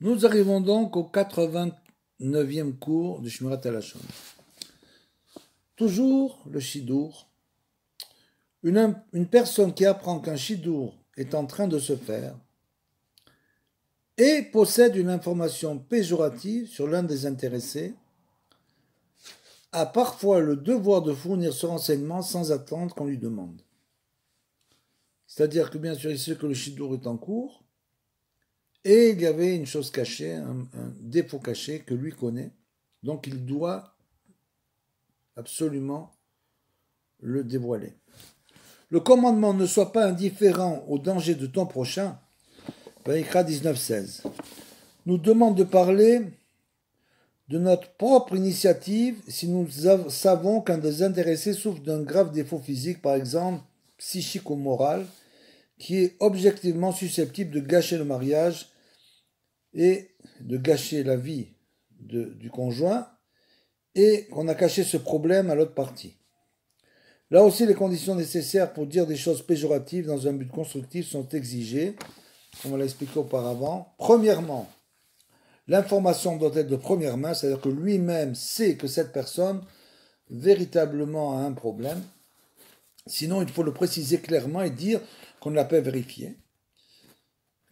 Nous arrivons donc au 89e cours du Shmirat HaLashon. Toujours le Shidour. Une personne qui apprend qu'un Shidour est en train de se faire et possède une information péjorative sur l'un des intéressés a parfois le devoir de fournir ce renseignement sans attendre qu'on lui demande. C'est-à-dire que bien sûr il sait que le Shidour est en cours et il y avait une chose cachée, un défaut caché que lui connaît, donc il doit absolument le dévoiler. Le commandement ne soit pas indifférent au danger de ton prochain, Vaïkra 19:16, nous demande de parler de notre propre initiative si nous savons qu'un des intéressés souffre d'un grave défaut physique, par exemple psychique ou moral, qui est objectivement susceptible de gâcher le mariage et de gâcher la vie du conjoint, et qu'on a caché ce problème à l'autre partie. Là aussi, les conditions nécessaires pour dire des choses péjoratives dans un but constructif sont exigées, comme on l'a expliqué auparavant. Premièrement, l'information doit être de première main, c'est-à-dire que lui-même sait que cette personne véritablement a un problème. Sinon, il faut le préciser clairement et dire qu'on ne l'a pas vérifié,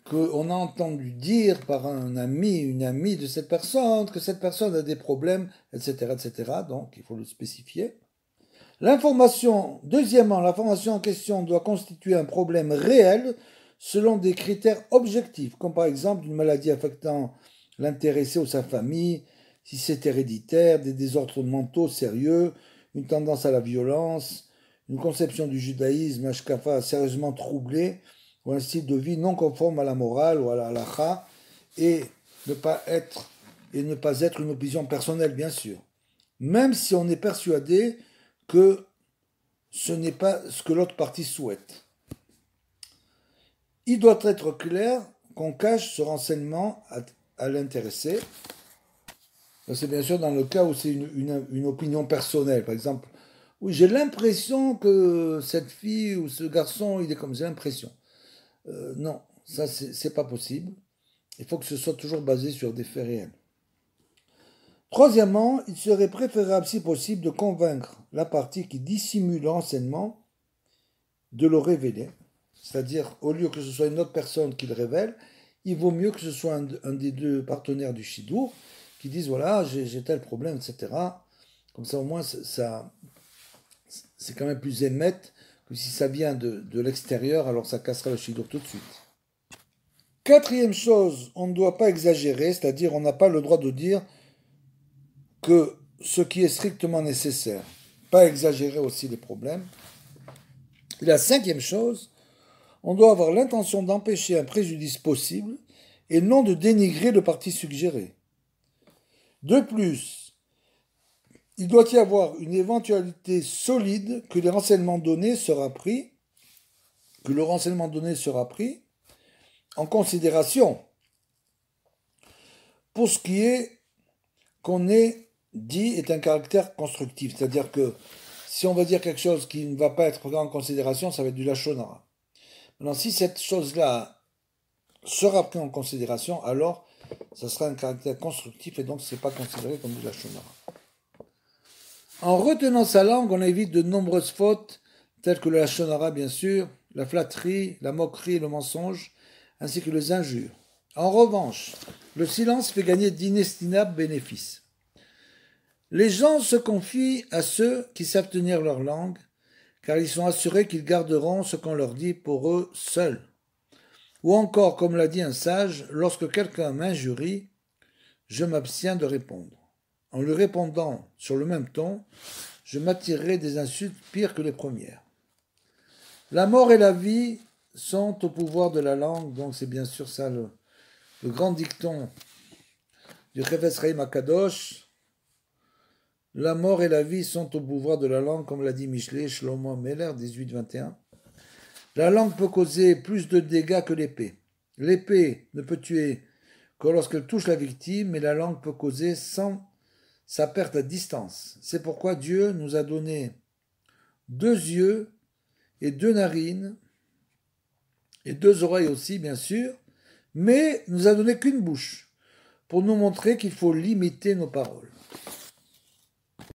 qu'on a entendu dire par un ami, une amie de cette personne, que cette personne a des problèmes, etc., etc. Donc, il faut le spécifier. Deuxièmement, l'information en question doit constituer un problème réel selon des critères objectifs, comme par exemple une maladie affectant l'intéressé ou sa famille, si c'est héréditaire, des désordres mentaux sérieux, une tendance à la violence, une conception du judaïsme, hashkafa, sérieusement troublée, ou un style de vie non conforme à la morale ou à la halakha, et ne pas être une opinion personnelle, bien sûr. Même si on est persuadé que ce n'est pas ce que l'autre partie souhaite. Il doit être clair qu'on cache ce renseignement à l'intéressé. C'est bien sûr dans le cas où c'est une opinion personnelle. Par exemple, oui, j'ai l'impression que cette fille ou ce garçon, il est comme j'ai l'impression. Non, ça c'est pas possible. Il faut que ce soit toujours basé sur des faits réels. Troisièmement, il serait préférable, si possible, de convaincre la partie qui dissimule l'enseignement de le révéler. C'est-à-dire, au lieu que ce soit une autre personne qui le révèle, il vaut mieux que ce soit un des deux partenaires du Shidour qui dise voilà, j'ai tel problème, etc. Comme ça, au moins, c'est quand même plus émette que si ça vient de l'extérieur, alors ça cassera le Shidour tout de suite. Quatrième chose, on ne doit pas exagérer, c'est-à-dire on n'a pas le droit de dire que ce qui est strictement nécessaire, pas exagérer aussi les problèmes. Et la cinquième chose, on doit avoir l'intention d'empêcher un préjudice possible et non de dénigrer le parti suggéré. De plus, il doit y avoir une éventualité solide que le renseignement donné sera pris en considération pour ce qui est qu'on ait dit est un caractère constructif. C'est-à-dire que si on va dire quelque chose qui ne va pas être pris en considération, ça va être du lachon hara. Maintenant, si cette chose-là sera prise en considération, alors ça sera un caractère constructif et donc ce n'est pas considéré comme du lachon hara. En retenant sa langue, on évite de nombreuses fautes, telles que le lachon hara, bien sûr, la flatterie, la moquerie et le mensonge, ainsi que les injures. En revanche, le silence fait gagner d'inestimables bénéfices. Les gens se confient à ceux qui savent tenir leur langue, car ils sont assurés qu'ils garderont ce qu'on leur dit pour eux seuls. Ou encore, comme l'a dit un sage, lorsque quelqu'un m'injurie, je m'abstiens de répondre. En lui répondant sur le même ton, je m'attirerai des insultes pires que les premières. La mort et la vie sont au pouvoir de la langue, donc c'est bien sûr ça le grand dicton du Chefetz Chaim HaKadosh. La mort et la vie sont au pouvoir de la langue, comme l'a dit Michelet, Shlomo Meller, 18-21. La langue peut causer plus de dégâts que l'épée. L'épée ne peut tuer que lorsqu'elle touche la victime, mais la langue peut causer sans sa perte à distance. C'est pourquoi Dieu nous a donné 2 yeux et 2 narines, et 2 oreilles aussi, bien sûr, mais nous a donné qu'une bouche. pour nous montrer qu'il faut limiter nos paroles.